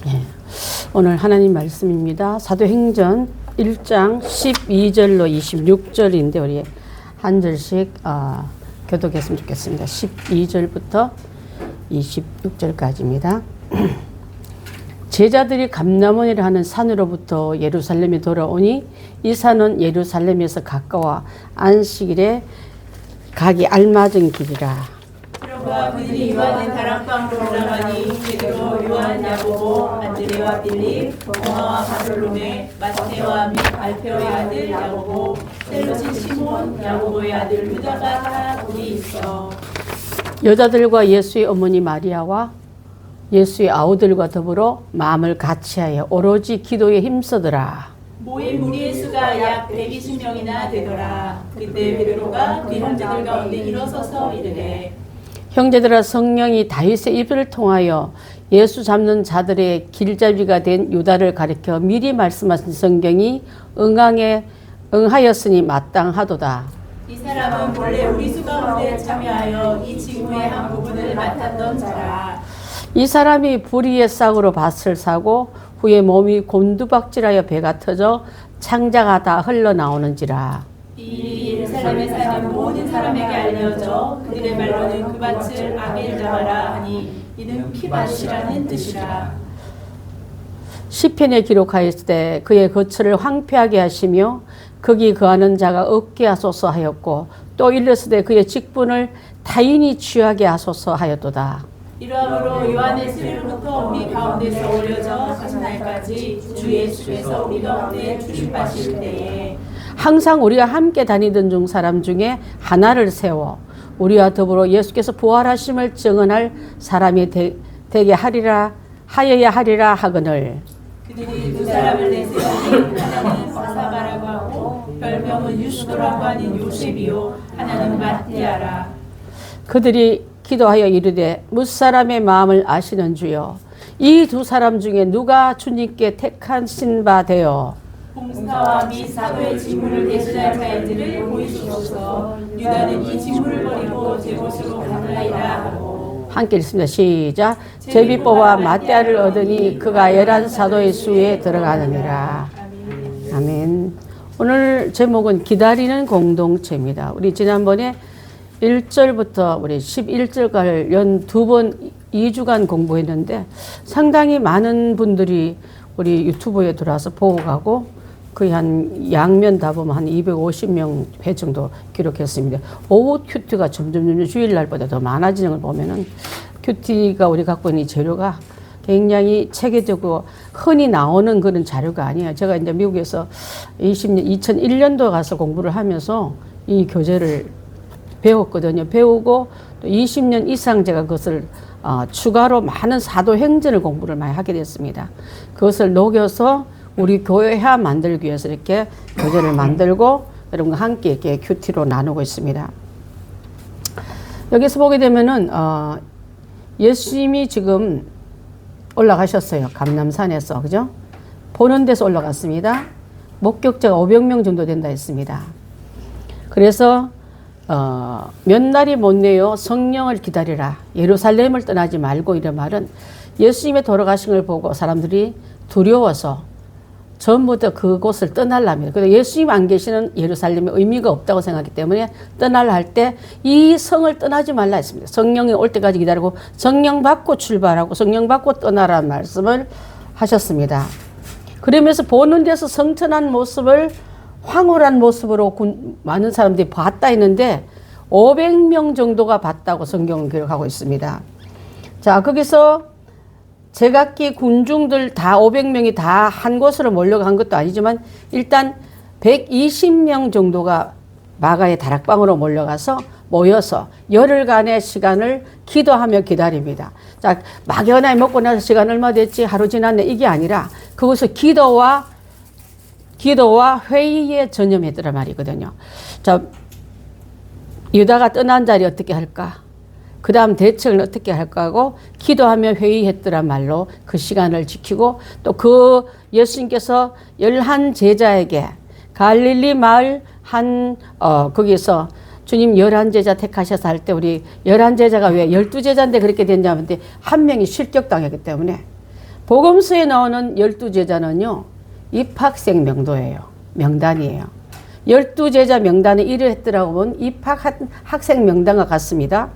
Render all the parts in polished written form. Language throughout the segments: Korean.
예. 오늘 하나님 말씀입니다. 사도행전 1장 12절로 26절인데 우리 한 절씩 교독했으면 좋겠습니다. 12절부터 26절까지입니다. 제자들이 감람원이라 하는 산으로부터 예루살렘에 돌아오니 이 산은 예루살렘에서 가까워 안식일에 가기 알맞은 길이라. 그러나 그들이 요한의 다락방으로 올라가니 베드로, 요한, 야고보, 안드레와 빌립, 도마와 바솔로메, 마테오와 및 알페오의 아들 야고보, 셀로신 시몬, 야고보의 아들 유다가 다 거기 있어. 여자들과 예수의 어머니 마리아와 예수의 아우들과 더불어 마음을 같이하여 오로지 기도에 힘쓰더라. 모인 무리의 수가 약 120명이나 되더라. 그때 베드로가 그 형제들 가운데 일어서서 이르되 형제들아, 성령이 다윗의 입을 통하여 예수 잡는 자들의 길잡이가 된 유다를 가리켜 미리 말씀하신 성경이 응하였으니 마땅하도다. 이 사람은 본래 우리 수 가운데 참여하여 이 직무의 한 부분을 맡았던 자라. 이 사람이 불의의 싹으로 밭을 사고 후에 몸이 곤두박질하여 배가 터져 창자가 다 흘러나오는지라. 이 예루살렘에 사는 모든 사람에게 알려져 그들의 말로는 그 밭을 아벨자바라 하니 이는 피밭이라는 뜻이라. 시편에 기록하였을 그의 거처를 황폐하게 하시며 거기 거하는 자가 없게 하소서 하였고 또 일렀을 그의 직분을 타인이 취하게 하소서 하였도다. 이러함으로 요한의 수일부터 우리 가운데서 올려져 가신 날까지 주 예수께서 우리 가운데 주십하실 때에 항상 우리가 함께 다니던 중 사람 중에 하나를 세워 우리와 더불어 예수께서 부활하심을 증언할 사람이 되게 하여야 하리라 하거늘. 그들이 두 사람을 내세우니 하나는 바사바라고 하고 별명은 유스도라고 하는 요셉이요 하나는 마띠아라. 그들이 기도하여 이르되 무사람의 마음을 아시는 주여 이 두 사람 중에 누가 주님께 택하신 바 되어 봉사와 및 사도의 직무를 대신할 자들을 보이시옵소서. 유다는 이 직무를 버리고 제 곳으로 가느니라 하고. 함께 읽습니다. 시작. 제비 뽑아 마띠아를 얻으니 그가 11사도의 수에 들어가느니라. 아멘. 오늘 제목은 기다리는 공동체입니다. 우리 지난번에 1절부터 우리 11절까지 연 2번 2주간 공부했는데 상당히 많은 분들이 우리 유튜브에 들어와서 보고 가고 거의 한 양면 다 보면 한 250명 회 정도 기록했습니다. 오후 큐티가 점점 주일날보다 더 많아지는 걸 보면은 큐티가 우리 갖고 있는 이 재료가 굉장히 체계적이고 흔히 나오는 그런 자료가 아니에요. 제가 이제 미국에서 2001년도 가서 공부를 하면서 이 교재를 배웠거든요. 배우고 또 20년 이상 제가 그것을 추가로 많은 사도행전을 공부를 많이 하게 됐습니다. 그것을 녹여서 우리 교회화 만들기 위해서 이렇게 교재를 만들고 여러분과 함께 이렇게 큐티로 나누고 있습니다. 여기서 보게 되면은 예수님이 지금 올라가셨어요. 감람산에서, 그죠? 보는 데서 올라갔습니다. 목격자가 500명 정도 된다 했습니다. 그래서 몇 날이 못 내요. 성령을 기다리라. 예루살렘을 떠나지 말고 이런 말은 예수님의 돌아가신 걸 보고 사람들이 두려워서 전부 다 그곳을 떠나려면 그래서 예수님 안 계시는 예루살렘에 의미가 없다고 생각하기 때문에 떠나려 할 때 이 성을 떠나지 말라 했습니다. 성령이 올 때까지 기다리고 성령 받고 출발하고 성령 받고 떠나라는 말씀을 하셨습니다. 그러면서 보는 데서 성천한 모습을 황홀한 모습으로 많은 사람들이 봤다 했는데 500명 정도가 봤다고 성경은 기록하고 있습니다. 자, 거기서 제각기 군중들 다 500명이 다 한 곳으로 몰려간 것도 아니지만 일단 120명 정도가 마가의 다락방으로 모여서 열흘간의 시간을 기도하며 기다립니다. 자, 막연하게 먹고 나서 시간 얼마 됐지? 하루 지났네? 이게 아니라 그것을 기도와 회의에 전념했더란 말이거든요. 자, 유다가 떠난 자리 어떻게 할까? 그 다음 대책을 어떻게 할까 하고 기도하며 회의했더란 말로 그 시간을 지키고 또 그 예수님께서 11 제자에게 갈릴리 마을 거기서 주님 11 제자 택하셔서 할 때 우리 11 제자가 왜 12 제자인데 그렇게 됐냐면 한 명이 실격당했기 때문에 복음서에 나오는 12제자는요. 입학생 명도예요. 명단이에요. 12제자 명단에 이르했더라고 보면 입학학생 명단과 같습니다.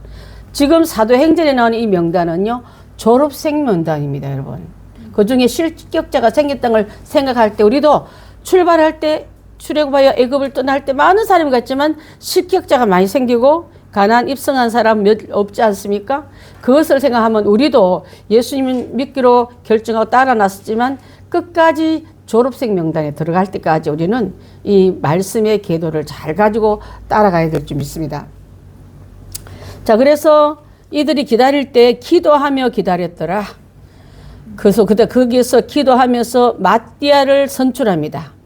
지금 사도행전에 나오는 이 명단은요. 졸업생 명단입니다. 여러분. 그중에 실격자가 생겼다는 걸 생각할 때 우리도 출발할 때 출애굽하여 애굽을 떠날 때 많은 사람이 갔지만 실격자가 많이 생기고 가나안 입성한 사람 몇 없지 않습니까? 그것을 생각하면 우리도 예수님을 믿기로 결정하고 따라 나섰지만 끝까지 졸업생 명단에 들어갈 때까지 우리는 이 말씀의 계도를 잘 가지고 따라가야 될 줄 믿습니다. 자, 그래서 이들이 기다릴 때 기도하며 기다렸더라. 그래서 거기에서 기도하면서 마띠아를 선출합니다.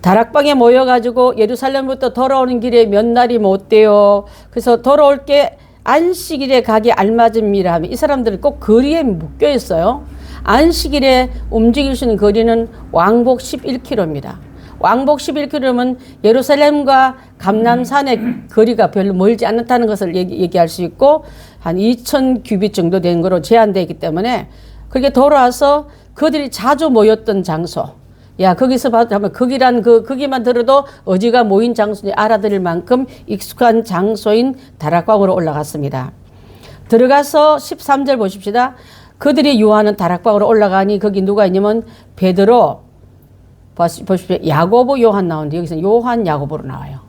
다락방에 모여가지고 예루살렘부터 돌아오는 길에 몇 날이 못 돼요. 그래서 돌아올 게 안식일에 가기 알맞음이라 하면 이 사람들은 꼭 거리에 묶여 있어요. 안식일에 움직일 수 있는 거리는 왕복 11km입니다. 왕복 11km면 예루살렘과 감람산의 거리가 별로 멀지 않다는 것을 얘기할 수 있고 한 2000규빗 정도 되는 거로 제한되어 있기 때문에 그렇게 돌아와서 그들이 자주 모였던 장소. 야, 거기서 봐도 거기만 들어도 어지가 모인 장소인지 알아들을 만큼 익숙한 장소인 다락방으로 올라갔습니다. 들어가서 13절 보십시다. 그들이 유하는 다락방으로 올라가니 거기 누가 있냐면 베드로, 보십시오. 야고보, 요한 나오는데 여기서 요한, 야고보로 나와요.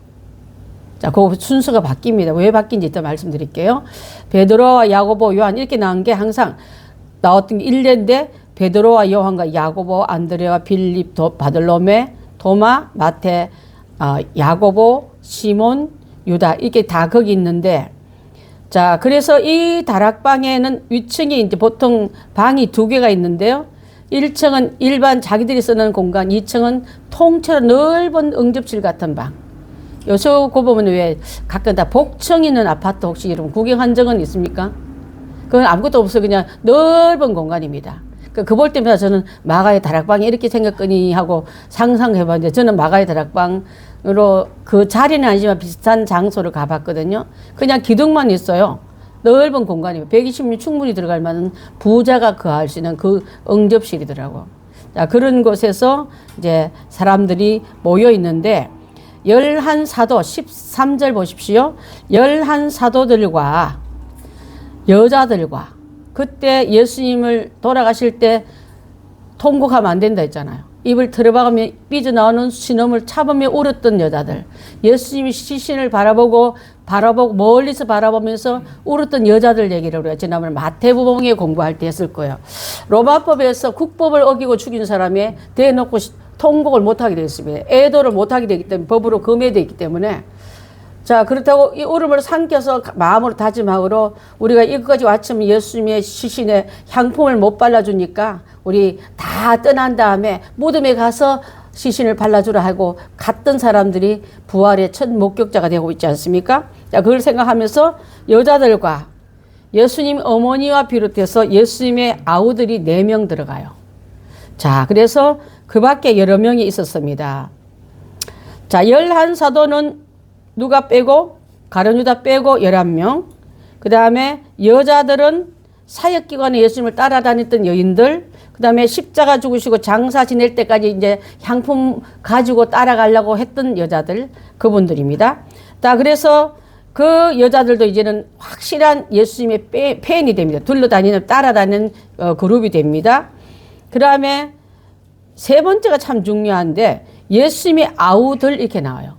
자, 그 순서가 바뀝니다. 왜 바뀐지 이따 말씀드릴게요. 베드로와 야고보, 요한 이렇게 나온 게 항상 나왔던 게 일례인데 베드로와 요한과 야고보, 안드레와 빌립, 바들로메, 도마, 마테, 야고보, 시몬, 유다 이렇게 다 거기 있는데 자, 그래서 이 다락방에는 위층이 이제 보통 방이 2개가 있는데요. 1층은 일반 자기들이 쓰는 공간, 2층은 통째로 넓은 응접실 같은 방. 요새 그 보면 왜 가끔 다 복층 있는 아파트 혹시 여러분 구경한 적은 있습니까? 그건 아무것도 없어요. 그냥 넓은 공간입니다. 그 볼 때마다 저는 마가의 다락방이 이렇게 생겼거니 하고 상상해봤는데 저는 마가의 다락방으로 그 자리는 아니지만 비슷한 장소를 가봤거든요. 그냥 기둥만 있어요. 넓은 공간이에요. 120명 충분히 들어갈 만한 부자가 거할 수 있는 그 응접실이더라고. 자, 그런 곳에서 이제 사람들이 모여 있는데 11사도 13절 보십시오. 11사도들과 여자들과 그때 예수님을 돌아가실 때 통곡하면 안 된다 했잖아요. 입을 틀어박으며 삐져나오는 신음을 참으며 울었던 여자들. 예수님이 시신을 바라보고 멀리서 바라보면서 울었던 여자들 얘기를 우리가 지난번에 마태복음에 공부할 때 했을 거예요. 로마법에서 국법을 어기고 죽인 사람에 대놓고 통곡을 못하게 되어 있습니다. 애도를 못하게 되기 때문에 법으로 금해되어 있기 때문에 자, 그렇다고 이 울음을 삼켜서 마음으로 다짐하고 우리가 이것까지 왔으면 예수님의 시신에 향품을 못 발라주니까 우리 다 떠난 다음에 무덤에 가서 시신을 발라주라 하고 갔던 사람들이 부활의 첫 목격자가 되고 있지 않습니까? 자, 그걸 생각하면서 여자들과 예수님 어머니와 비롯해서 예수님의 아우들이 4명 들어가요. 자, 그래서 그 밖에 여러 명이 있었습니다. 자, 11사도는 누가 빼고 가룟유다 빼고 11명. 그 다음에 여자들은 사역기관에 예수님을 따라다녔던 여인들. 그 다음에 십자가 죽으시고 장사 지낼 때까지 이제 향품 가지고 따라가려고 했던 여자들, 그분들입니다. 자, 그래서 그 여자들도 이제는 확실한 예수님의 팬이 됩니다. 둘러다니는 따라다니는 그룹이 됩니다. 그 다음에 세 번째가 참 중요한데 예수님의 아우들 이렇게 나와요.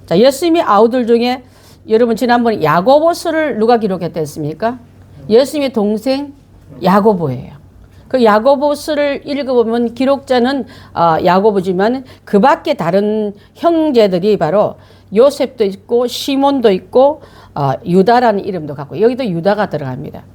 자, 예수님의 아우들 중에 여러분 지난번에 야고보서를 누가 기록했댔습니까? 예수님의 동생 야고보예요. 그 야고보서를 읽어보면 기록자는 야고보지만 그 밖에 다른 형제들이 바로 요셉도 있고 시몬도 있고 유다라는 이름도 갖고 여기도 유다가 들어갑니다.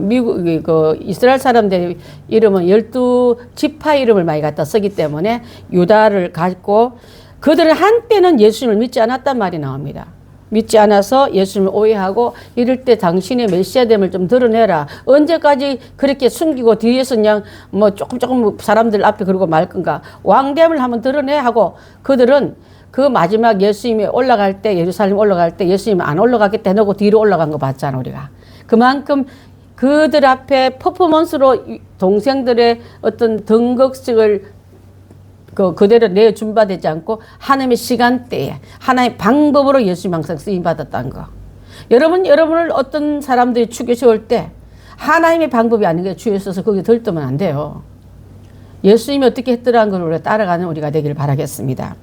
미국 이스라엘 사람들의 이름은 12지파 이름을 많이 갖다 쓰기 때문에 유다를 갖고 그들은 한때는 예수님을 믿지 않았단 말이 나옵니다. 믿지 않아서 예수님을 오해하고 이럴 때 당신의 메시아됨을 좀 드러내라. 언제까지 그렇게 숨기고 뒤에서 그냥 뭐 조금 사람들 앞에 그러고 말 건가. 왕됨을 한번 드러내 하고 그들은 그 마지막 예수님이 올라갈 때 예루살렘 올라갈 때 예수님 안 올라가겠다 해놓고 뒤로 올라간 거 봤잖아 우리가. 그만큼 그들 앞에 퍼포먼스로 동생들의 어떤 등극식을 그대로 내준바되지 않고 하나님의 시간대에 하나님의 방법으로 예수님 항상 쓰임받았다는 거. 여러분을 어떤 사람들이 죽여 세울 때 하나님의 방법이 아닌 게 주에 있어서 거기에 들뜨면 안 돼요. 예수님이 어떻게 했더라는 걸 우리가 따라가는 우리가 되길 바라겠습니다.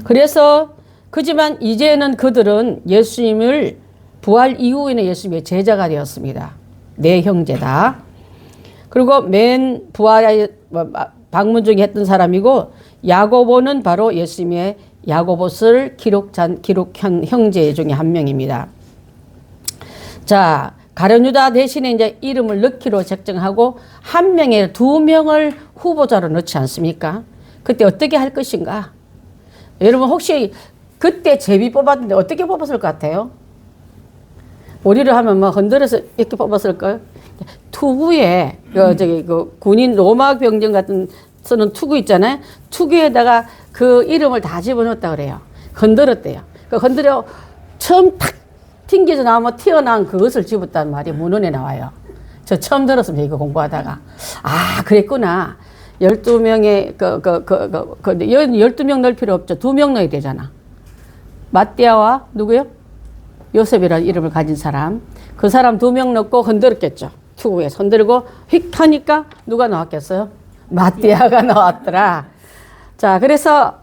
그래서 그지만 이제는 그들은 예수님을 부활 이후에는 예수님의 제자가 되었습니다. 내 형제다. 그리고 맨 부활의 방문 중에 했던 사람이고 야고보는 바로 예수님의 야고보스를 기록한 형제 중에 한 명입니다. 자, 가룟 유다 대신에 이제 이름을 넣기로 작정하고 한 명에 두 명을 후보자로 넣지 않습니까? 그때 어떻게 할 것인가? 여러분 혹시 그때 제비 뽑았는데 어떻게 뽑았을 것 같아요? 우리를 하면 막 흔들어서 이렇게 뽑았을까요? 투구에 그 군인 로마 병정 같은 쓰는 투구 있잖아요. 투구에다가 그 이름을 다 집어넣었다 그래요. 흔들었대요. 그 흔들어 처음 탁 튕겨서 나오면 튀어나온 그것을 집었다는 말이 문헌에 나와요. 저 처음 들었습니다. 이거 공부하다가. 아, 그랬구나. 12명의 12명 넣을 필요 없죠. 2명 넣어야 되잖아. 마띠아와 누구요? 요셉이라는 이름을 가진 사람. 그 사람 2명 넣고 흔들었겠죠. 투구에서 흔들고 휙 하니까 누가 나왔겠어요? 마띠아가 나왔더라. 자, 그래서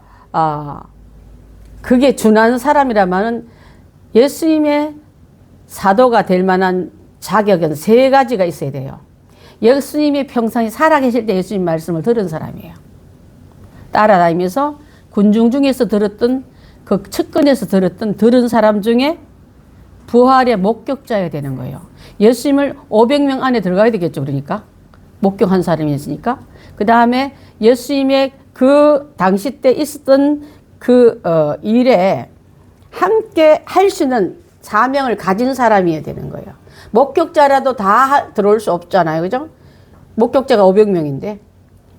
그게 준하는 사람이라면은 예수님의 사도가 될 만한 자격은 3가지가 있어야 돼요. 예수님이 평상시 살아계실 때 예수님 말씀을 들은 사람이에요. 따라다니면서 군중 중에서 들었던 그 측근에서 들은 사람 중에 부활의 목격자여야 되는 거예요. 예수님을 500명 안에 들어가야 되겠죠. 그러니까 목격한 사람이 있으니까. 그 다음에 예수님의 그 당시 때 있었던 그 일에 함께 할 수 있는 사명을 가진 사람이어야 되는 거예요. 목격자라도 다 들어올 수 없잖아요. 그죠? 목격자가 500명인데.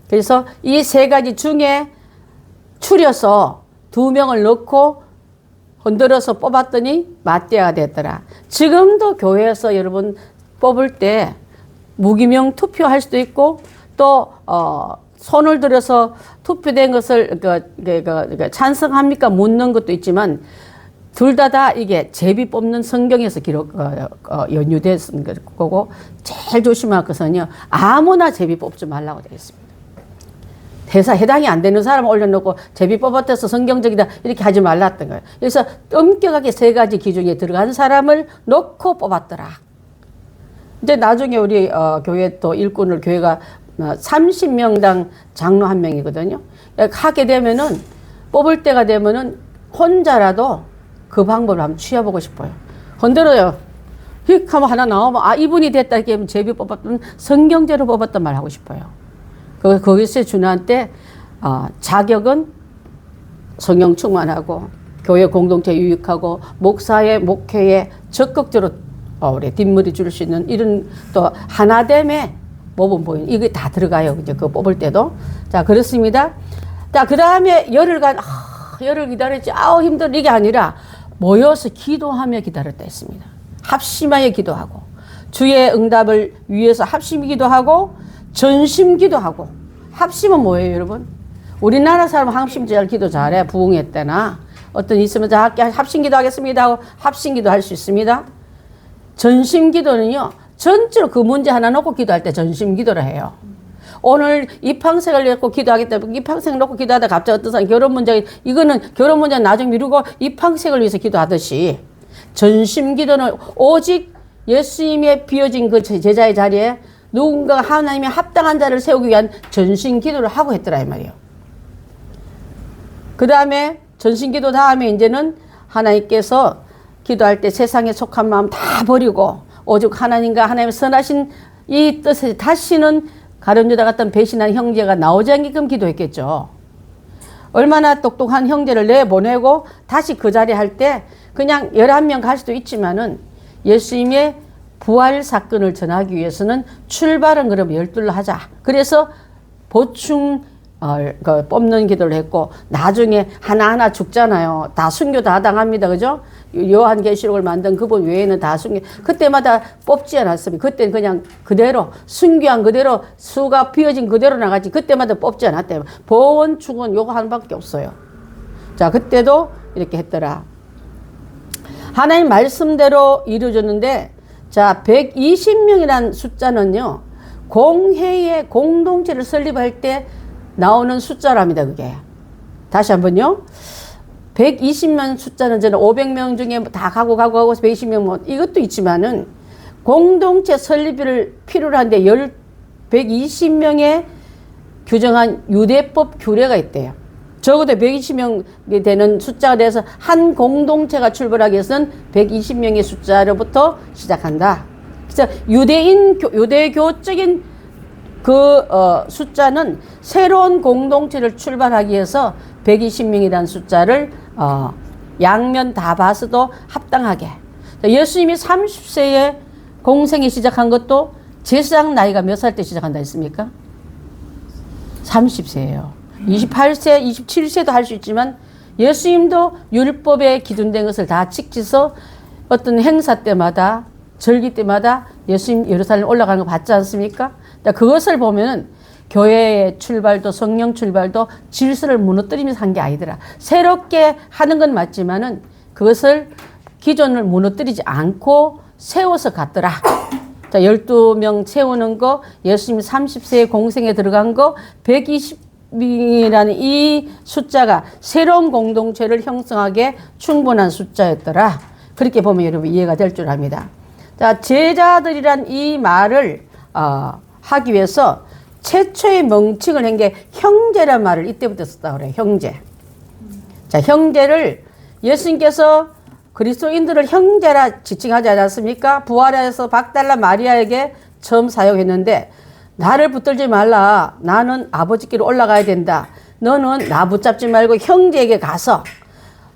그래서 이 3가지 중에 추려서 2명을 넣고 흔들어서 뽑았더니 마띠아가 됐더라. 지금도 교회에서 여러분 뽑을 때 무기명 투표할 수도 있고 또 손을 들어서 투표된 것을 찬성합니까? 묻는 것도 있지만 둘 다 이게 제비 뽑는 성경에서 연유된 거고 제일 조심할 것은요. 아무나 제비 뽑지 말라고 되어 있습니다. 해당이 안 되는 사람 올려놓고 제비 뽑았다서 성경적이다 이렇게 하지 말랐던 거예요. 그래서 엄격하게 3가지 기준에 들어간 사람을 놓고 뽑았더라. 이제 나중에 우리 교회 또 일꾼을 교회가 30명당 장로 1명이거든요. 하게 되면은 뽑을 때가 되면은 혼자라도 그 방법을 한번 취해보고 싶어요. 흔들어요. 휙 하면 하나 나오면 이분이 됐다 이렇게 하면 제비 뽑았던 성경대로 뽑았던 말 하고 싶어요. 거기서 준한 때 자격은 성령 충만하고 교회 공동체 유익하고 목사의 목회에 적극적으로 우리 뒷머리 줄 수 있는 이런 또 하나됨의 모범 보이는 이게 다 들어가요. 이제 그거 뽑을 때도. 자, 그렇습니다. 자, 그 다음에 열흘간 열흘 기다렸지. 힘들어. 이게 아니라 모여서 기도하며 기다렸다 했습니다. 합심하여 기도하고 주의 응답을 위해서 합심 기도하고 전심 기도하고. 합심은 뭐예요, 여러분? 우리나라 사람 합심 잘 기도 잘해. 부흥회 때나 어떤 있으면 자 합심 기도하겠습니다 하고 합심 기도할 수 있습니다. 전심 기도는요. 전체로 그 문제 하나 놓고 기도할 때 전심 기도를 해요. 오늘 입학생을 놓고 기도하겠다. 입학생 놓고 기도하다 갑자기 어떤 사람 결혼 문제, 이거는 결혼 문제 나중에 미루고 입학생을 위해서 기도하듯이 전심 기도는 오직 예수님의 비어진 그 제자의 자리에 누군가가 하나님의 합당한 자를 세우기 위한 전심 기도를 하고 했더라 이 말이에요. 그 다음에 전심 기도 다음에 이제는 하나님께서 기도할 때 세상에 속한 마음 다 버리고 오직 하나님과 하나님의 선하신 이 뜻에 다시는 가룟 유다 같은 배신한 형제가 나오지 않게끔 기도했겠죠. 얼마나 똑똑한 형제를 내보내고 다시 그 자리에 할 때 그냥 11명 갈 수도 있지만은 예수님의 부활 사건을 전하기 위해서는 출발은 그럼 12로 하자. 그래서 보충 뽑는 기도를 했고 나중에 하나하나 죽잖아요. 다 순교 다 당합니다. 그죠? 요한계시록을 만든 그분 외에는 다 순교. 그때마다 뽑지 않았습니다. 그때는 그냥 그대로 순교한 그대로 수가 비어진 그대로 나가지 그때마다 뽑지 않았대요. 보원 축은 요거 하나밖에 없어요. 자, 그때도 이렇게 했더라. 하나님 말씀대로 이루어졌는데, 자, 120명이라는 숫자는요, 공회의 공동체를 설립할 때 나오는 숫자랍니다, 그게. 다시 한번요. 120명 숫자는 저는 500명 중에 다 가고 120명 뭐 이것도 있지만은 공동체 설립을 필요로 한데 120명의 규정한 유대법 규례가 있대요. 적어도 120명이 되는 숫자가 돼서 한 공동체가 출발하기 위해서는 120명의 숫자로부터 시작한다. 그래서 유대교적인 숫자는 새로운 공동체를 출발하기 위해서 120명이라는 숫자를 양면 다 봐서도 합당하게. 예수님이 30세에 공생이 시작한 것도 제사장 나이가 몇 살 때 시작한다 했습니까? 30세예요. 28세, 27세도 할 수 있지만 예수님도 율법에 기준된 것을 다 지키서 어떤 행사 때마다 절기 때마다 예수님 예루살렘 올라가는 거 봤지 않습니까? 그것을 보면은 교회의 출발도 성령 출발도 질서를 무너뜨리면서 한 게 아니더라. 새롭게 하는 건 맞지만은 그것을 기존을 무너뜨리지 않고 세워서 갔더라. 자, 12명 세우는 거, 예수님 30세에 공생에 들어간 거, 120명이라는 이 숫자가 새로운 공동체를 형성하기에 충분한 숫자였더라. 그렇게 보면 여러분 이해가 될 줄 압니다. 자, 제자들이란 이 말을 하기 위해서 최초의 명칭을 한 게 형제란 말을 이때부터 썼다고 그래요. 형제. 자, 형제를 예수님께서 그리스도인들을 형제라 지칭하지 않았습니까? 부활해서 박달라 마리아에게 처음 사용했는데, 나를 붙들지 말라. 나는 아버지께로 올라가야 된다. 너는 나 붙잡지 말고 형제에게 가서,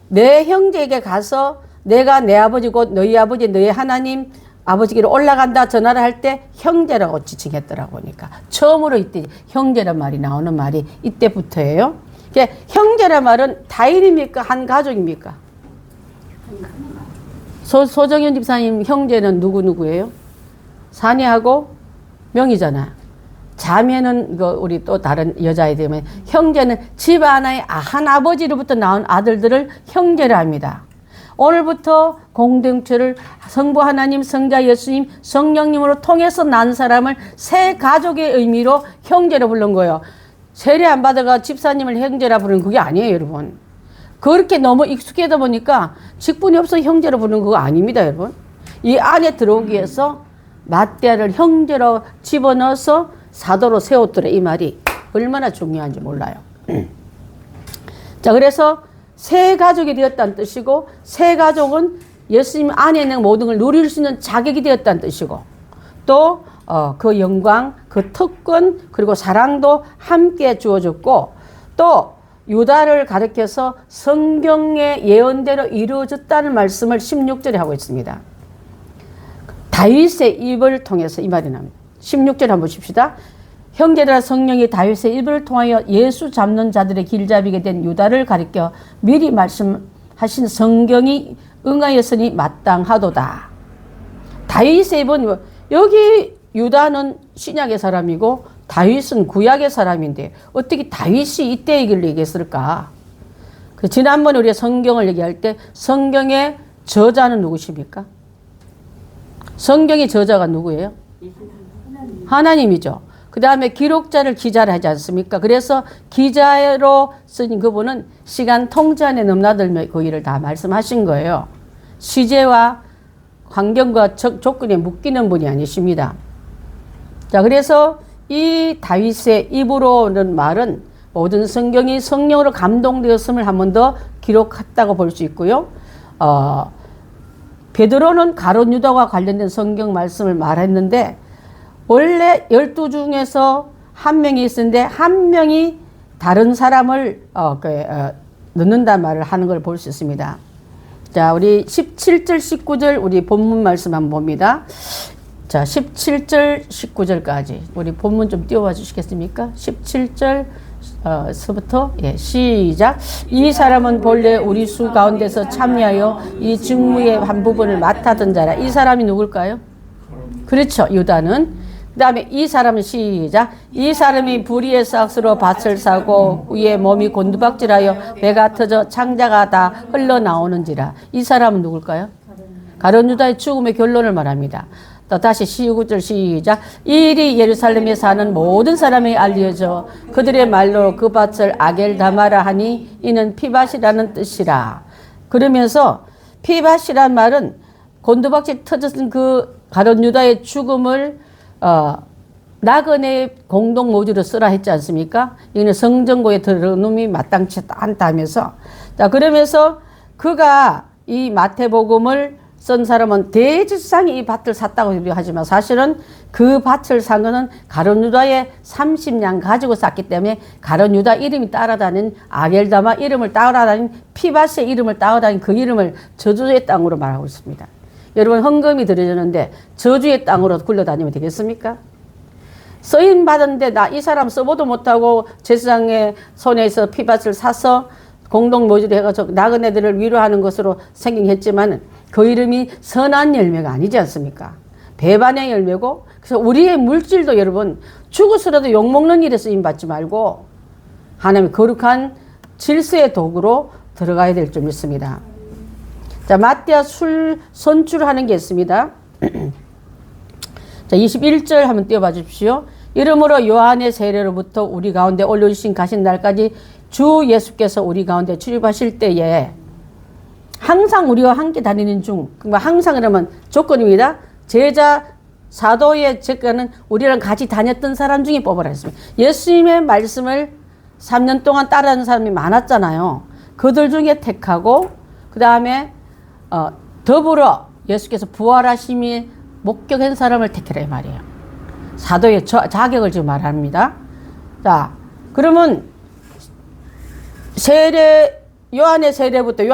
내 형제에게 가서 내가 내 아버지 곧 너희 아버지 너희 하나님 아버지께로 올라간다 전화를 할 때 형제라고 지칭했더라고. 그러니까 처음으로 이때 형제란 말이 나오는 말이 이때부터예요. 형제란 말은 다인입니까? 한 가족입니까? 소정현 집사님 형제는 누구예요? 사내하고 명이잖아. 자매는 우리 또 다른 여자애들이면, 형제는 집 하나의 한 아버지로부터 나온 아들들을 형제라 합니다. 오늘부터 공동체를 성부 하나님, 성자 예수님, 성령님으로 통해서 난 사람을 새 가족의 의미로 형제로 부른 거예요. 세례 안 받아가 집사님을 형제라 부르는 그게 아니에요, 여러분. 그렇게 너무 익숙해다 보니까 직분이 없어 형제로 부르는 그거 아닙니다, 여러분. 이 안에 들어오기 위해서 맞대를 형제로 집어넣어서 사도로 세웠더래. 이 말이 얼마나 중요한지 몰라요. 자, 그래서 새 가족이 되었다는 뜻이고, 새 가족은 예수님 안에 있는 모든 걸 누릴 수 있는 자격이 되었다는 뜻이고, 또 그 영광, 그 특권, 그리고 사랑도 함께 주어졌고, 또 유다를 가리켜서 성경의 예언대로 이루어졌다는 말씀을 16절에 하고 있습니다. 다윗의 입을 통해서 이 말이 납니다. 16절 한번 보십시다. 형제라 성령이 다윗의 입을 통하여 예수 잡는 자들의 길잡이게 된 유다를 가리켜 미리 말씀하신 성경이 응하였으니 마땅하도다. 다윗의 입은, 여기 유다는 신약의 사람이고 다윗은 구약의 사람인데 어떻게 다윗이 이때 얘기를 얘기했을까? 지난번에 우리가 성경을 얘기할 때 성경의 저자는 누구십니까? 성경의 저자가 누구예요? 하나님이죠. 그 다음에 기록자를 기자를 하지 않습니까? 그래서 기자로 쓰인 그분은 시간 통제 안에 넘나들며 그 일을 다 말씀하신 거예요. 시제와 환경과 조건에 묶이는 분이 아니십니다. 자, 그래서 이 다윗의 입으로는 말은 모든 성경이 성령으로 감동되었음을 한 번 더 기록했다고 볼 수 있고요. 베드로는 가룟 유다와 관련된 성경 말씀을 말했는데, 원래 12 중에서 한 명이 있었는데 한 명이 다른 사람을 넣는단 말을 하는 걸 볼 수 있습니다. 자, 우리 17절 19절 우리 본문 말씀 한번 봅니다. 자, 17절, 19절까지 우리 본문 좀 띄워봐 주시겠습니까? 17절 서부터 시작. 이 사람은 본래 우리 수 가운데서 참여하여 이 직무의 한 부분을 맡았던 자라. 이 사람이 누굴까요? 그렇죠. 유다는. 그 다음에 이 사람은 시작. 이 사람이 불의의 삭스로 밭을 사고 위에 몸이 곤두박질하여 배가 터져 창자가 다 흘러나오는지라. 이 사람은 누굴까요? 가룟 유다의 죽음의 결론을 말합니다. 또 다시 19절 시작. 이 일이 예루살렘에 사는 모든 사람에게 알려져 그들의 말로 그 밭을 아겔다마라 하니 이는 피밭이라는 뜻이라. 그러면서 피밭이란 말은 곤두박질 터졌던 그 가룟 유다의 죽음을 나그네 공동 모주로 쓰라 했지 않습니까? 이는 성전고에 들어놓음이 마땅치 않다 하면서, 자, 그러면서 그가 이 마태복음을 쓴 사람은 대지상이 이 밭을 샀다고 하지만 사실은 그 밭을 산 거는 가룟 유다의 30냥 가지고 샀기 때문에 가룟 유다 이름이 따라다닌 아겔다마 이름을 따라다닌 피밭의 이름을 따라다닌 그 이름을 저주의 땅으로 말하고 있습니다. 여러분, 헌금이 드려졌는데 저주의 땅으로 굴러다니면 되겠습니까? 쓰임 받았는데 나 이 사람 써보도 못하고 제사장의 손에서 피밭을 사서 공동 모주를 해가지고 나그네들을 위로하는 것으로 생긴 했지만 그 이름이 선한 열매가 아니지 않습니까? 배반의 열매고, 그래서 우리의 물질도 여러분 죽어서라도 욕먹는 일에 쓰임 받지 말고 하나님의 거룩한 질서의 도구로 들어가야 될 줄 믿습니다. 자, 마띠아 술 선출하는 게 있습니다. 자, 21절 한번 띄워봐 주십시오. 이러므로 요한의 세례로부터 우리 가운데 올려주신 가신 날까지 주 예수께서 우리 가운데 출입하실 때에 항상 우리와 함께 다니는 중, 항상 그러면 조건입니다. 제자 사도의 제가는 우리랑 같이 다녔던 사람 중에 뽑으라 했습니다. 예수님의 말씀을 3년 동안 따라하는 사람이 많았잖아요. 그들 중에 택하고 그 다음에 더불어 예수께서 부활하심이 목격한 사람을 택해라 이 말이에요. 사도의 자격을 지금 말합니다. 자, 그러면 요한 세례부터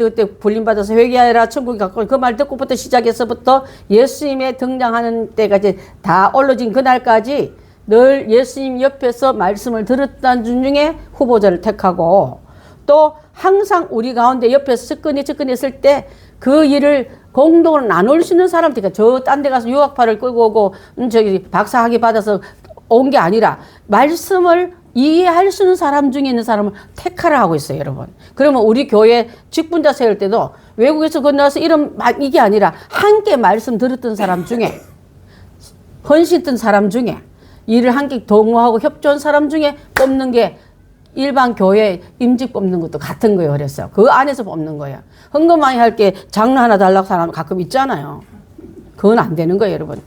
그때 불림받아서 회개하라 천국에 가까운 그 말 듣고부터 시작해서부터 예수님의 등장하는 때까지 다 올라진 그날까지 늘 예수님 옆에서 말씀을 들었던 중에 후보자를 택하고 또 항상 우리 가운데 옆에서 측근히 있을 때 그 일을 공동으로 나눌 수 있는 사람들, 저 딴 데 가서 유학파를 끌고 오고 저기 박사학위 받아서 온 게 아니라 말씀을 이해할 수 있는 사람 중에 있는 사람을 택하라 하고 있어요, 여러분. 그러면 우리 교회 직분자 세울 때도 외국에서 건너와서 이런 이게 아니라 함께 말씀 들었던 사람 중에 헌신했던 사람 중에 일을 함께 동호하고 협조한 사람 중에 뽑는 게 일반 교회 임직 뽑는 것도 같은 거예요. 그래서 그 안에서 뽑는 거예요. 헌금 많이 할 게 장로 하나 달라고 사람 가끔 있잖아요. 그건 안 되는 거예요, 여러분.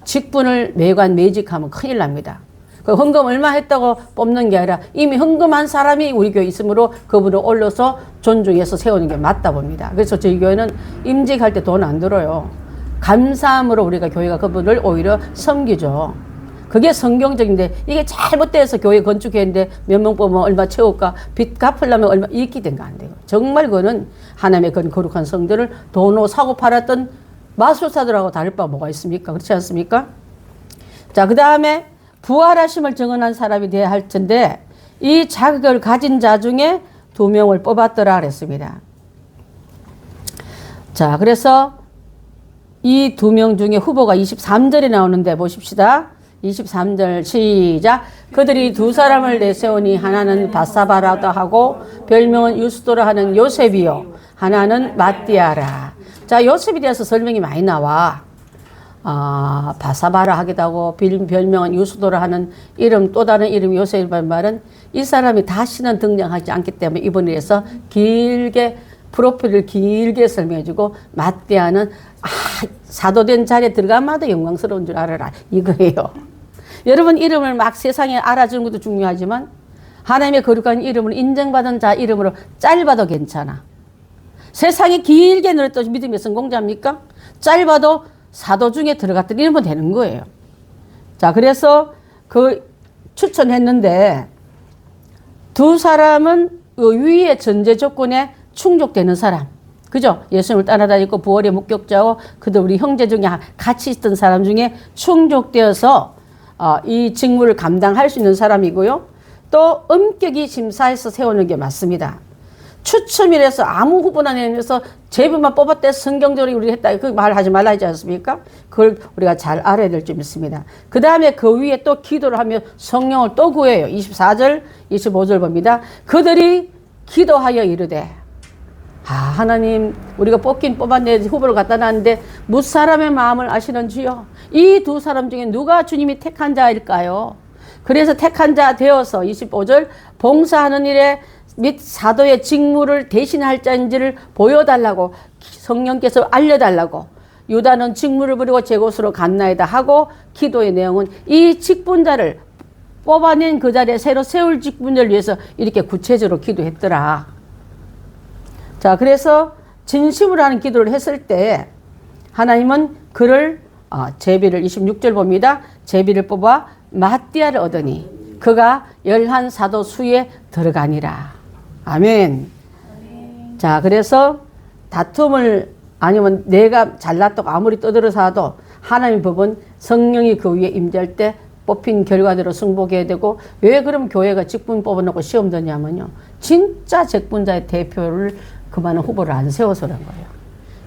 직분을 매직하면 큰일 납니다. 그 헌금 얼마 했다고 뽑는 게 아니라 이미 헌금한 사람이 우리 교회에 있으므로 그분을 올려서 존중해서 세우는 게 맞다 봅니다. 그래서 저희 교회는 임직할 때 돈 안 들어요. 감사함으로 우리가 교회가 그분을 오히려 섬기죠. 그게 성경적인데 이게 잘못돼서 교회 건축했는데 몇 명 뽑으면 얼마 채울까, 빚 갚으려면 얼마 이익이 된가 안 되고, 정말 그거는 하나님의 그런 거룩한 성들을 돈으로 사고 팔았던 마술사들하고 다를 바가 뭐가 있습니까? 그렇지 않습니까? 자, 그 다음에 부활하심을 증언한 사람이 되어야 할 텐데 이 자격을 가진 자 중에 2명을 뽑았더라 그랬습니다. 자, 그래서 이 2명 중에 후보가 23절에 나오는데 보십시다. 23절 시작. 그들이 2사람을 내세우니 하나는 바사바라도 하고 별명은 유스도라 하는 요셉이요 하나는 마띠아라. 자, 요셉에 대해서 설명이 많이 나와. 바사바라 하기도 하고 별명은 유스도라 하는 이름, 또 다른 이름 요셉이라는 말은 이 사람이 다시는 등장하지 않기 때문에 이번에 해서 길게 프로필을 길게 설명해주고 마띠아는 사도된 자리에 들어가마다 영광스러운 줄 알아라 이거예요. 여러분 이름을 막 세상에 알아주는 것도 중요하지만 하나님의 거룩한 이름을 인정받은 자 이름으로 짧아도 괜찮아. 세상에 길게 늘었던 믿음의 성공자입니까? 짧아도 사도 중에 들어갔던 이러면 되는 거예요. 자, 그래서 그 추천했는데 2사람은 위의 전제 조건에 충족되는 사람. 그죠? 예수님을 따라다니고 부활의 목격자고 그도 우리 형제 중에 같이 있던 사람 중에 충족되어서 이 직무를 감당할 수 있는 사람이고요. 또 엄격히 심사해서 세우는 게 맞습니다. 추첨이라서 아무 후보나 내면서 제비만 뽑았대 성경적으로 우리 했다. 그 말 하지 말라 하지 않습니까? 그걸 우리가 잘 알아야 될 점 있습니다. 그 다음에 그 위에 또 기도를 하며 성령을 또 구해요. 24절, 25절 봅니다. 그들이 기도하여 이르되 하나님 우리가 뽑긴 뽑았네 후보를 갖다 놨는데 무사람의 마음을 아시는 주여 이 두 사람 중에 누가 주님이 택한 자일까요? 그래서 택한 자 되어서 25절 봉사하는 일에 및 사도의 직무를 대신할 자인지를 보여달라고 성령께서 알려달라고 유다는 직무를 부리고 제 곳으로 갔나이다 하고 기도의 내용은 이 직분자를 뽑아낸 그 자리에 새로 세울 직분자를 위해서 이렇게 구체적으로 기도했더라. 자, 그래서 진심으로 하는 기도를 했을 때 하나님은 그를 제비를 26절 봅니다. 제비를 뽑아 마띠아를 얻으니 그가 11 사도 수에 들어가니라. 아멘. 자, 그래서 다툼을 아니면 내가 잘났다고 아무리 떠들어서 하도 하나님 법은 성령이 그 위에 임재할 때 뽑힌 결과대로 승복해야 되고 왜 그럼 교회가 직분 뽑아놓고 시험 드냐면요. 진짜 직분자의 대표를 그만한 후보를 안 세워서 그런 거예요.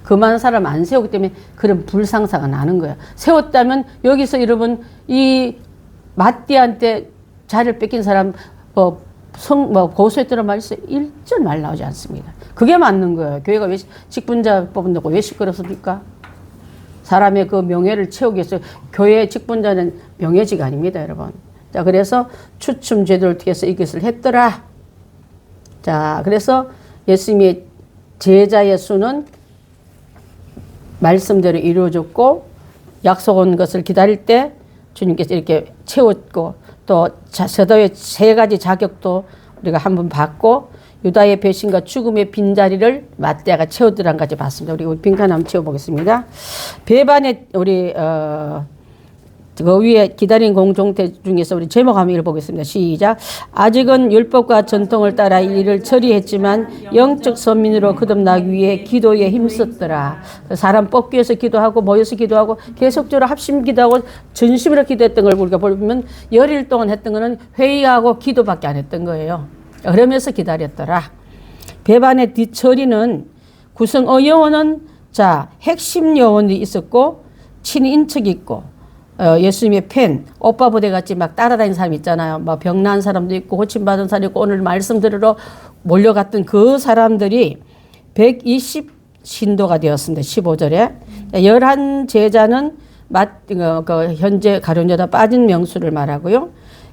그만한 사람 안 세우기 때문에 그런 불상사가 나는 거예요. 세웠다면 여기서 여러분 이 마띠한테 자리를 뺏긴 사람 고소했다는 말이 있어요. 1절 말 나오지 않습니다. 그게 맞는 거예요. 교회가 왜 직분자 뽑는다고 왜 시끄럽습니까? 사람의 그 명예를 채우기 위해서 교회의 직분자는 명예직 아닙니다, 여러분. 자, 그래서 추첨 제도를 통해서 이것을 했더라. 자, 그래서 예수님의 제자의 수는 말씀대로 이루어졌고 약속한 것을 기다릴 때 주님께서 이렇게 채웠고 또 사도의 3가지 자격도 우리가 한번 봤고 유다의 배신과 죽음의 빈자리를 마띠아가 채우더란 가지 봤습니다. 우리 빈칸 한번 채워보겠습니다. 배반의 우리 그 위에 기다린 공동체 중에서 우리 제목 한번 읽어보겠습니다. 시작. 아직은 율법과 전통을 따라 일을 처리했지만 영적 선민으로 거듭나기 위해 기도에 힘썼더라. 사람 뽑기 위해서 기도하고 모여서 기도하고 계속적으로 합심 기도하고 전심으로 기도했던 걸 우리가 보면 열일 동안 했던 거는 회의하고 기도밖에 안 했던 거예요. 그러면서 기다렸더라. 배반의 뒤처리는 구성 여원은 자 핵심 여원이 있었고 친인척이 있고 예수님의 팬, 오빠 부대 같이 막 따라다니는 사람 있잖아요. 막 병난 사람도 있고 고침받은 사람도 있고 오늘 말씀 들으러 몰려갔던 그 사람들이 120 신도가 되었습니다. 15절에 11 제자는 현재 가룟유다 빠진 명수를 말하고요.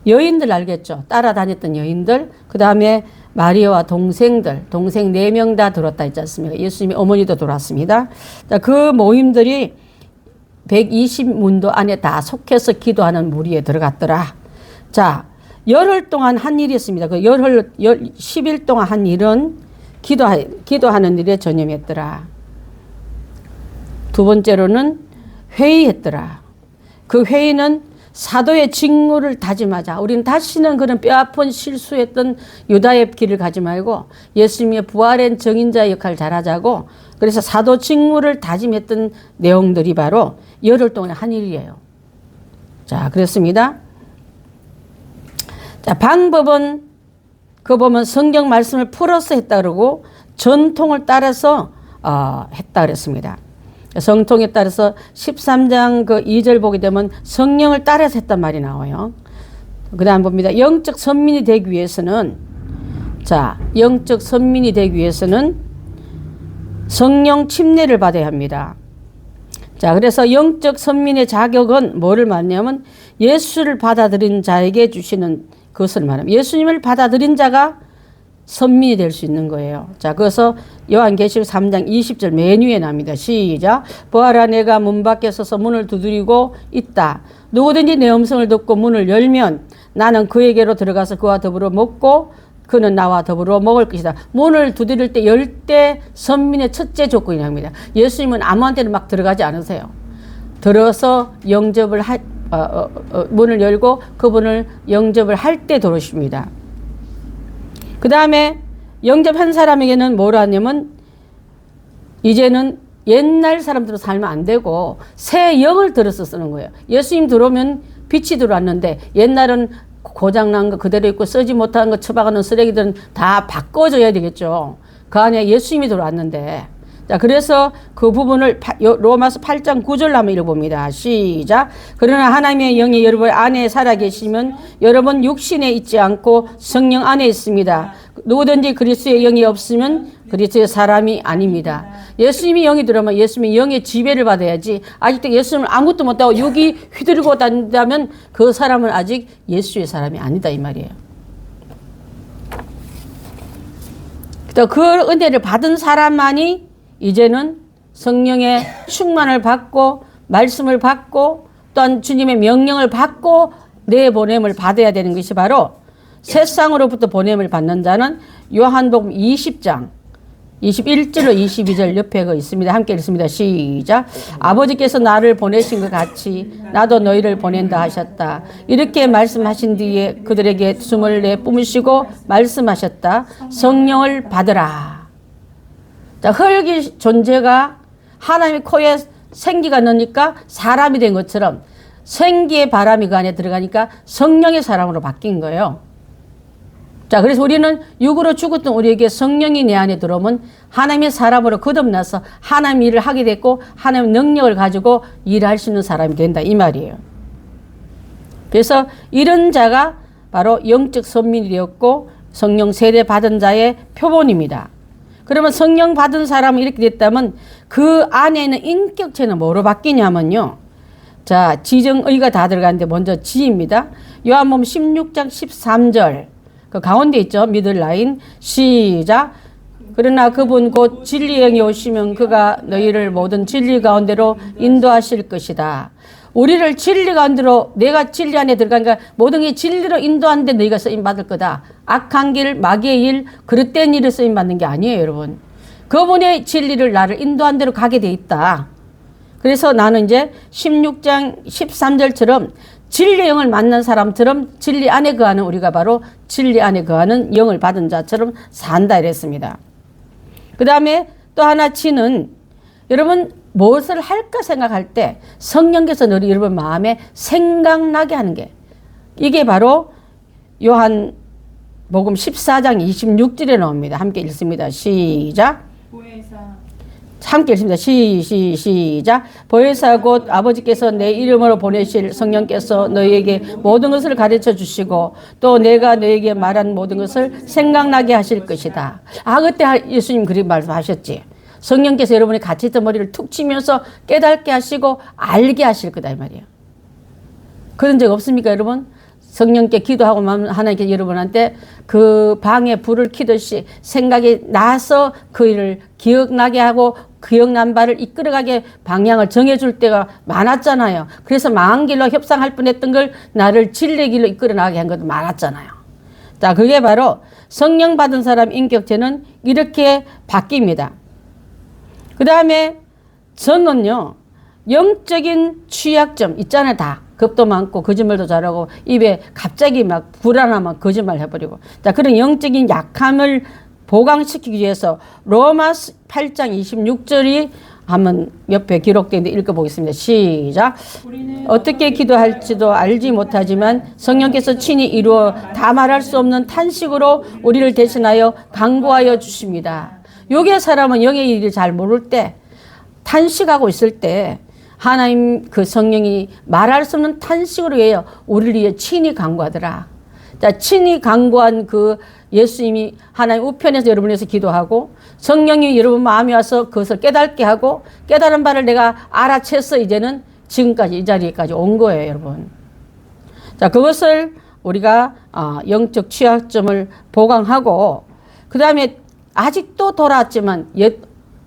여인들 알겠죠? 따라다녔던 여인들, 그 다음에 마리아와 동생 4명 다 들었다 했지 않습니까? 예수님의 어머니도 들어왔습니다. 그 모임들이 120문도 안에 다 속해서 기도하는 무리에 들어갔더라. 자, 열흘 동안 한 일이 있습니다. 그 10일 동안 한 일은 기도하는 일에 전념했더라. 두 번째로는 회의했더라. 그 회의는 사도의 직무를 다짐하자. 우리는 다시는 그런 뼈아픈 실수했던 유다의 길을 가지 말고 예수님의 부활한 정인자의 역할을 잘하자고 그래서 사도 직무를 다짐했던 내용들이 바로 열흘 동안의 한 일이에요. 자, 그렇습니다. 자, 방법은 그 보면 성경 말씀을 풀어서 했다 그러고 전통을 따라서 했다 그랬습니다. 성통에 따라서 13장 그 2절 보게 되면 성령을 따라서 했단 말이 나와요. 그 다음 봅니다. 영적 선민이 되기 위해서는 영적 선민이 되기 위해서는 성령 침례를 받아야 합니다. 자, 그래서 영적 선민의 자격은 뭐를 말하냐면 예수를 받아들인 자에게 주시는 그것을 말합니다. 예수님을 받아들인 자가 선민이 될 수 있는 거예요. 자, 그래서 요한계시록 3장 20절 맨 위에 납니다. 시작. 보아라, 내가 문 밖에 서서 문을 두드리고 있다. 누구든지 내 음성을 듣고 문을 열면 나는 그에게로 들어가서 그와 더불어 먹고 그는 나와 더불어 먹을 것이다. 문을 두드릴 때 열 때 선민의 첫째 조건이랍니다. 예수님은 아무한테나 막 들어가지 않으세요. 들어서 영접을 문을 열고 그분을 영접을 할 때 들어오십니다. 그 다음에 영접한 사람에게는 뭐라 하냐면 이제는 옛날 사람들로 살면 안 되고 새 영을 들어서 쓰는 거예요. 예수님 들어오면 빛이 들어왔는데 옛날은 고장난 거 그대로 있고 쓰지 못한 거 처박아놓은 쓰레기들은 다 바꿔줘야 되겠죠. 그 안에 예수님이 들어왔는데, 자, 그래서 그 부분을 로마서 8장 9절 한번 읽어봅니다. 시작. 그러나 하나님의 영이 여러분 안에 살아계시면 여러분 육신에 있지 않고 성령 안에 있습니다. 누구든지 그리스도의 영이 없으면 그리스도의 사람이 아닙니다. 예수님이 영이 들어오면 예수님이 영의 지배를 받아야지, 아직도 예수님을 아무것도 못하고 육이 휘두르고 다닌다면 그 사람은 아직 예수의 사람이 아니다 이 말이에요. 또 그 은혜를 받은 사람만이 이제는 성령의 충만을 받고 말씀을 받고 또한 주님의 명령을 받고 내 보냄을 받아야 되는 것이 바로 세상으로부터 보냄을 받는 자는 요한복음 20장 21절로 22절 옆에 그 있습니다. 함께 읽습니다. 시작. 아버지께서 나를 보내신 것 같이 나도 너희를 보낸다 하셨다. 이렇게 말씀하신 뒤에 그들에게 숨을 내뿜으시고 말씀하셨다. 성령을 받으라. 자, 흙이 존재가 하나님의 코에 생기가 넣으니까 사람이 된 것처럼 생기의 바람이 그 안에 들어가니까 성령의 사람으로 바뀐 거예요. 자, 그래서 우리는 육으로 죽었던 우리에게 성령이 내 안에 들어오면 하나님의 사람으로 거듭나서 하나님 일을 하게 됐고 하나님의 능력을 가지고 일할 수 있는 사람이 된다 이 말이에요. 그래서 이런 자가 바로 영적 선민이 되었고 성령 세례 받은 자의 표본입니다. 그러면 성령 받은 사람이 이렇게 됐다면 그 안에 있는 인격체는 뭐로 바뀌냐면요. 자, 지정의가 다 들어가는데 먼저 지입니다. 요한복음 16장 13절. 그 가운데 있죠. 미들 라인. 시작. 그러나 그분 곧 진리의 영이 오시면 그가 너희를 모든 진리 가운데로 인도하실 것이다. 우리를 진리 가운데로, 내가 진리 안에 들어가니까 모든 게 진리로 인도하는데 너희가 쓰임 받을 거다. 악한 길, 마귀의 일, 그릇된 일을 쓰임 받는 게 아니에요, 여러분. 그분의 진리를 나를 인도한 대로 가게 돼 있다. 그래서 나는 이제 16장 13절처럼 진리의 영을 만난 사람처럼 진리 안에 거하는 우리가 바로 진리 안에 거하는 영을 받은 자처럼 산다 이랬습니다. 그 다음에 또 하나 지는 여러분 무엇을 할까 생각할 때 성령께서 늘 여러분 마음에 생각나게 하는 게 이게 바로 요한복음 14장 26절에 나옵니다. 함께 읽습니다. 시작. 함께 읽습니다. 시작. 보혜사 곧 아버지께서 내 이름으로 보내실 성령께서 너희에게 모든 것을 가르쳐 주시고 또 내가 너희에게 말한 모든 것을 생각나게 하실 것이다. 아, 그때 예수님 그렇게 말씀하셨지. 성령께서 여러분이 같이 있던 머리를 툭 치면서 깨닫게 하시고 알게 하실 거다 이 말이에요. 그런 적 없습니까 여러분? 성령께 기도하고 하나님께 여러분한테 그 방에 불을 켜듯이 생각이 나서 그 일을 기억나게 하고 기억난 바를 이끌어가게 방향을 정해줄 때가 많았잖아요. 그래서 망한 길로 협상할 뻔했던 걸 나를 진리의 길로 이끌어 나가게 한 것도 많았잖아요. 자, 그게 바로 성령 받은 사람 인격체는 이렇게 바뀝니다. 그 다음에 저는요 영적인 취약점 있잖아요. 다 겁도 많고 거짓말도 잘하고 입에 갑자기 막 불안하면 거짓말 해버리고, 자, 그런 영적인 약함을 보강시키기 위해서 로마서 8장 26절이 한번 옆에 기록되어 있는데 읽어보겠습니다. 시작. 어떻게 기도할지도 알지 못하지만 성령께서 친히 이루어 다 말할 수 없는 탄식으로 우리를 대신하여 간구하여 주십니다. 요게 사람은 영의 일을 잘 모를 때 탄식하고 있을 때 하나님 그 성령이 말할 수 없는 탄식으로 해요. 우리를 위해 친히 간구하더라. 자, 친히 간구한 그 예수님이 하나님 우편에서 여러분을 위해서 기도하고 성령이 여러분 마음에 와서 그것을 깨닫게 하고 깨달은 바를 내가 알아채서 이제는 지금까지 이 자리까지 온 거예요, 여러분. 자, 그것을 우리가 영적 취약점을 보강하고 그 다음에 아직도 돌아왔지만 옛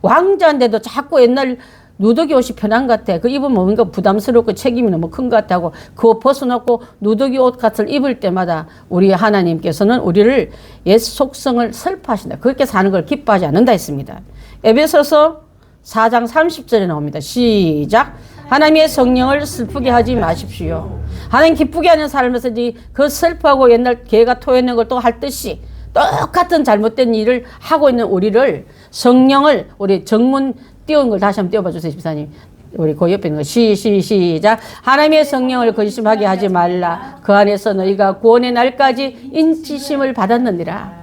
왕자인데도 자꾸 옛날 누더기 옷이 편한 것 같아. 그 입으면 뭔가 부담스럽고 책임이 너무 큰 것 같다고 그거 벗어놓고 누더기 옷 같은 입을 때마다 우리 하나님께서는 우리를 옛 속성을 슬퍼하신다. 그렇게 사는 걸 기뻐하지 않는다 했습니다. 에베소서 4장 30절에 나옵니다. 시작. 하나님의 성령을 슬프게 하지 마십시오. 하나님 기쁘게 하는 삶에서 그 슬퍼하고 옛날 개가 토해낸 걸 또 할 듯이 똑같은 잘못된 일을 하고 있는 우리를 성령을 우리 정문 띄운 걸 다시 한번 띄워봐 주세요, 집사님. 우리 그 옆에 있는 거 시작. 하나님의 성령을 거짓말하게 하지 말라. 그 안에서 너희가 구원의 날까지 인치심을 받았느니라.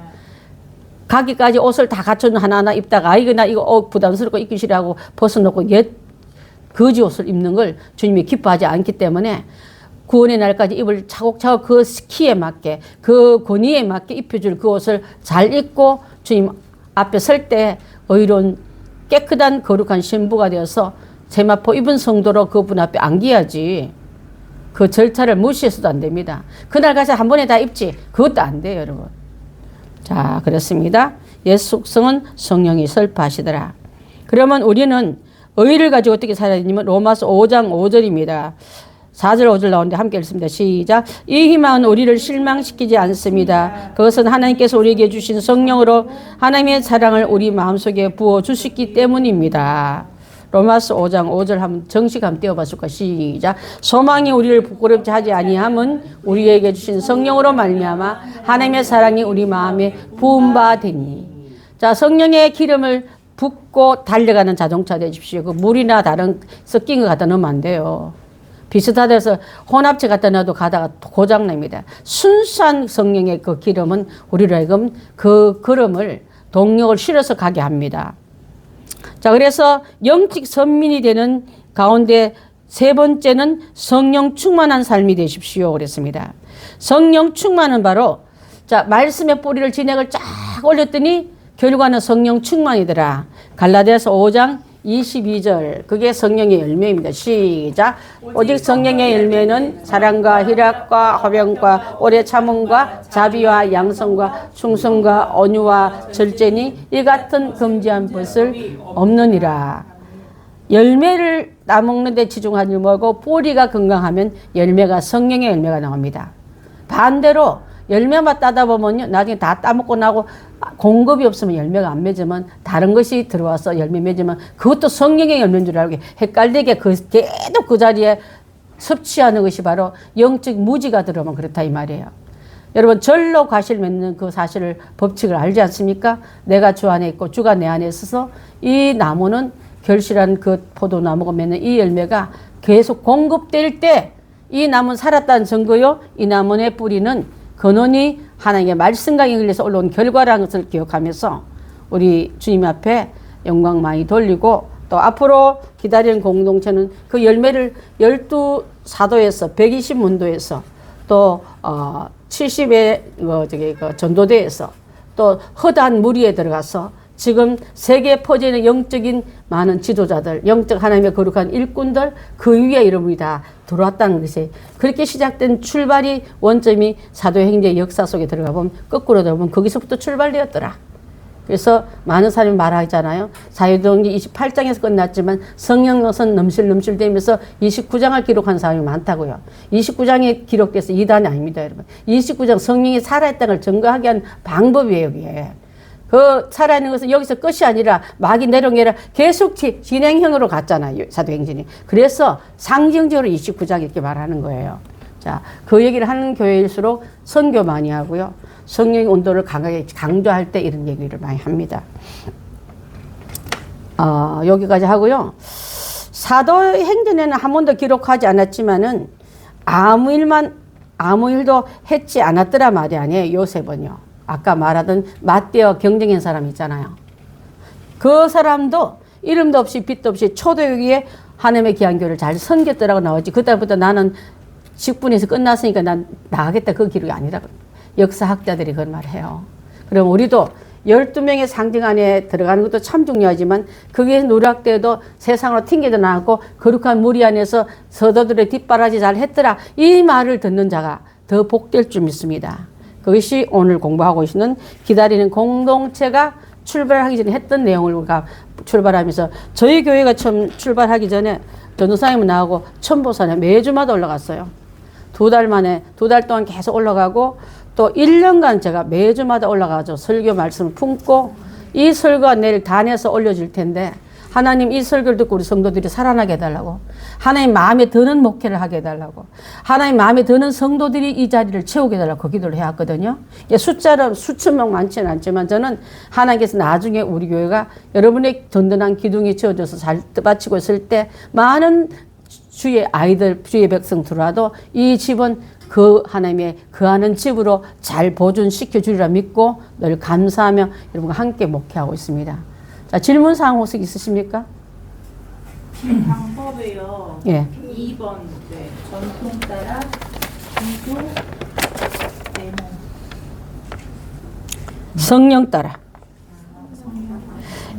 가기까지 옷을 다 갖춰놓은 하나하나 입다가 이거 나 이거 부담스럽고 입기 싫어하고 벗어놓고 옛 거지 옷을 입는 걸 주님이 기뻐하지 않기 때문에 구원의 날까지 입을 차곡차곡 그 키에 맞게 그 권위에 맞게 입혀줄 그 옷을 잘 입고 주님 앞에 설 때 의로운 깨끗한 거룩한 신부가 되어서 세마포 입은 성도로 그분 앞에 안기야지. 그 절차를 무시해서도 안 됩니다. 그날 가서 한 번에 다 입지. 그것도 안 돼요, 여러분. 자, 그렇습니다. 옛 속성은 성령이 설파하시더라. 그러면 우리는 의를 가지고 어떻게 살아야 되냐면 로마서 5장 5절입니다. 4절 5절 나오는데 함께 읽습니다. 시작. 이 희망은 우리를 실망시키지 않습니다. 그것은 하나님께서 우리에게 주신 성령으로 하나님의 사랑을 우리 마음속에 부어주셨기 때문입니다. 로마서 5장 5절 한번 정식 한번 띄워봤을까. 시작. 소망이 우리를 부끄럽지 하지 아니함은 우리에게 주신 성령으로 말미암아 하나님의 사랑이 우리 마음에 부은 바 되니. 자, 성령의 기름을 붓고 달려가는 자동차 되십시오. 그 물이나 다른 섞인 거 갖다 넣으면 안 돼요. 비슷하다 해서 혼합체 갖다 넣어도 가다가 고장납니다. 순수한 성령의 그 기름은 우리로 하여금 그 걸음을 동력을 실어서 가게 합니다. 자, 그래서 영적 선민이 되는 가운데 세 번째는 성령 충만한 삶이 되십시오. 그랬습니다. 성령 충만은 바로 자, 말씀의 뿌리를 진액을 쫙 올렸더니 결과는 성령 충만이더라. 갈라디아서 5장 22절. 그게 성령의 열매입니다. 시작. 오직 성령의 열매는 사랑과 희락과 화평과 오래 참음과 자비와 양성과 충성과 온유와 절제니 이 같은 금지한 것을 없느니라. 열매를 따먹는 데 치중하지 말고 뿌리가 건강하면 열매가 성령의 열매가 나옵니다. 반대로 열매만 따다 보면요, 나중에 다 따먹고 나고 공급이 없으면 열매가 안 맺으면 다른 것이 들어와서 열매 맺으면 그것도 성령의 열매인 줄 알고 헷갈리게 계속 그 자리에 섭취하는 것이 바로 영적 무지가 들어오면 그렇다 이 말이에요. 여러분, 절로 과실 맺는 그 사실을 법칙을 알지 않습니까? 내가 주 안에 있고 주가 내 안에 있어서 이 나무는 결실한 그 포도나무가 맺는 이 열매가 계속 공급될 때 이 나무는 살았다는 증거요. 이 나무의 뿌리는 근원이 하나님의 말씀과 연결해서 올라온 결과라는 것을 기억하면서 우리 주님 앞에 영광 많이 돌리고 또 앞으로 기다리는 공동체는 그 열매를 12사도에서 120문도에서 또 70의 전도대에서 또 허다한 무리에 들어가서 지금 세계에 퍼지는 영적인 많은 지도자들, 영적 하나님의 거룩한 일꾼들 그 위에 여러분이 다 들어왔다는 것이 그렇게 시작된 출발이 원점이 사도행전의 역사 속에 들어가 보면 거꾸로 들어보면 거기서부터 출발되었더라. 그래서 많은 사람이 말하잖아요. 사도행전 28장에서 끝났지만 성령은 넘실넘실 되면서 29장을 기록한 사람이 많다고요. 29장에 기록돼서 이단이 아닙니다, 여러분. 29장 성령이 살아있다는 걸 증거하게 한 방법이에요, 여기에. 그 살아있는 것은 여기서 끝이 아니라 막이 내려온 게 아니라 계속 진행형으로 갔잖아요, 사도행전이. 그래서 상징적으로 29장 이렇게 말하는 거예요. 자, 그 얘기를 하는 교회일수록 선교 많이 하고요. 성령의 온도를 강하게 강조할 때 이런 얘기를 많이 합니다. 여기까지 하고요. 사도행전에는 한 번도 기록하지 않았지만은 아무 일도 했지 않았더라 말이 아니에요, 요셉은요. 아까 말하던 맞대어 경쟁한 사람 있잖아요. 그 사람도 이름도 없이 빛도 없이 초대교회에 하나님의 귀한 교를 잘 섬겼더라고 나오지. 그때부터 나는 직분에서 끝났으니까 난 나가겠다 그 기록이 아니라고. 역사학자들이 그런 말을 해요. 그럼 우리도 12명의 상징 안에 들어가는 것도 참 중요하지만 거기에 누락되어도 세상으로 튕겨져 나가고 거룩한 무리 안에서 서도들의 뒷바라지 잘 했더라. 이 말을 듣는 자가 더 복될 줄 믿습니다. 그것이 오늘 공부하고 있는 기다리는 공동체가 출발하기 전에 했던 내용을 우리가 출발하면서 저희 교회가 처음 출발하기 전에 전도사님은 나오고 천보산에 매주마다 올라갔어요. 2달 만에 2달 동안 계속 올라가고 또 1년간 제가 매주마다 올라가서 설교 말씀을 품고 이 설교가 내일 단에서 올려질 텐데 하나님 이 설교를 듣고 우리 성도들이 살아나게 해달라고. 하나님 마음에 드는 목회를 하게 해달라고. 하나님 마음에 드는 성도들이 이 자리를 채우게 해달라고 그 기도를 해왔거든요. 숫자는 수천 명 많지는 않지만 저는 하나님께서 나중에 우리 교회가 여러분의 든든한 기둥이 채워져서 잘 바치고 있을 때 많은 주의 아이들, 주의 백성 들어와도 이 집은 그 하나님의 그하는 집으로 잘 보존시켜 주리라 믿고 늘 감사하며 여러분과 함께 목회하고 있습니다. 자, 질문사항 혹시 있으십니까? 방법이요. 예. 2번 네. 전통 따라 기도 내모. 성령 따라.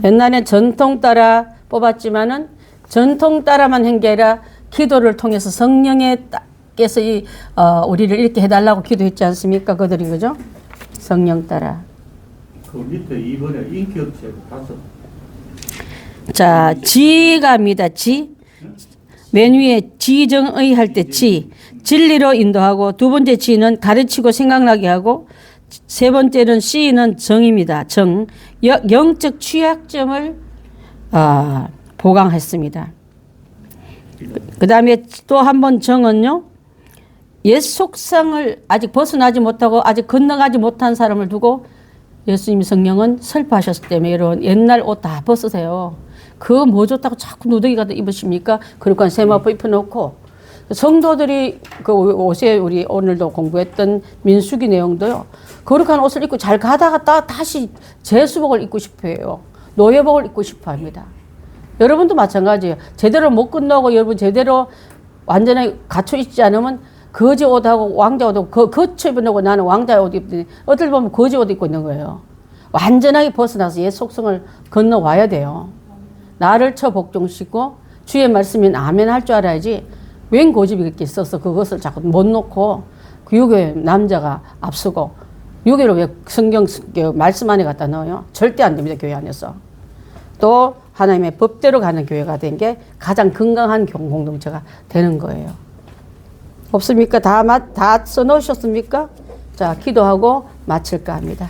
옛날에 전통 따라 뽑았지만은 전통 따라만 한 게 아니라 기도를 통해서 성령께서 우리를 이렇게 해달라고 기도했지 않습니까? 그들이 그죠? 성령 따라. 그 밑에 2번에 인격체로 5. 자, 지갑니다. 지. 맨 위에 지정의 할 때 지. 진리로 인도하고 두 번째 지는 가르치고 생각나게 하고 세 번째는 C는 정입니다. 정. 영적 취약점을 보강했습니다. 그 다음에 또 한 번 정은요. 옛 속성을 아직 벗어나지 못하고 아직 건너가지 못한 사람을 두고 예수님 성령은 슬퍼하셨기 때문에 여러분 옛날 옷 다 벗으세요. 그거 뭐 좋다고 자꾸 누더기 같은 입으십니까? 그러니까 세마포 입혀놓고 성도들이 그 옷에 우리 오늘도 공부했던 민수기 내용도요. 거룩한 옷을 입고 잘 가다가 다시 제수복을 입고 싶어 해요. 노예복을 입고 싶어 합니다. 여러분도 마찬가지예요. 제대로 못 끝나고 여러분 제대로 완전히 갖춰 있지 않으면 거지 옷하고 왕자 옷하고 거쳐 입으려고 나는 왕자 옷 입더니 어떨 보면 거지 옷 입고 있는 거예요. 완전하게 벗어나서 옛 속성을 건너와야 돼요. 나를 쳐 복종시고 주의 말씀인 아멘 할 줄 알아야지 웬 고집이 이렇게 있어서 그것을 자꾸 못 놓고 그 유교의 남자가 앞서고 유교를 왜 성경 말씀 안에 갖다 넣어요? 절대 안 됩니다. 교회 안에서. 또 하나님의 법대로 가는 교회가 된 게 가장 건강한 공동체가 되는 거예요. 없습니까? 다 써놓으셨습니까? 자, 기도하고 마칠까 합니다.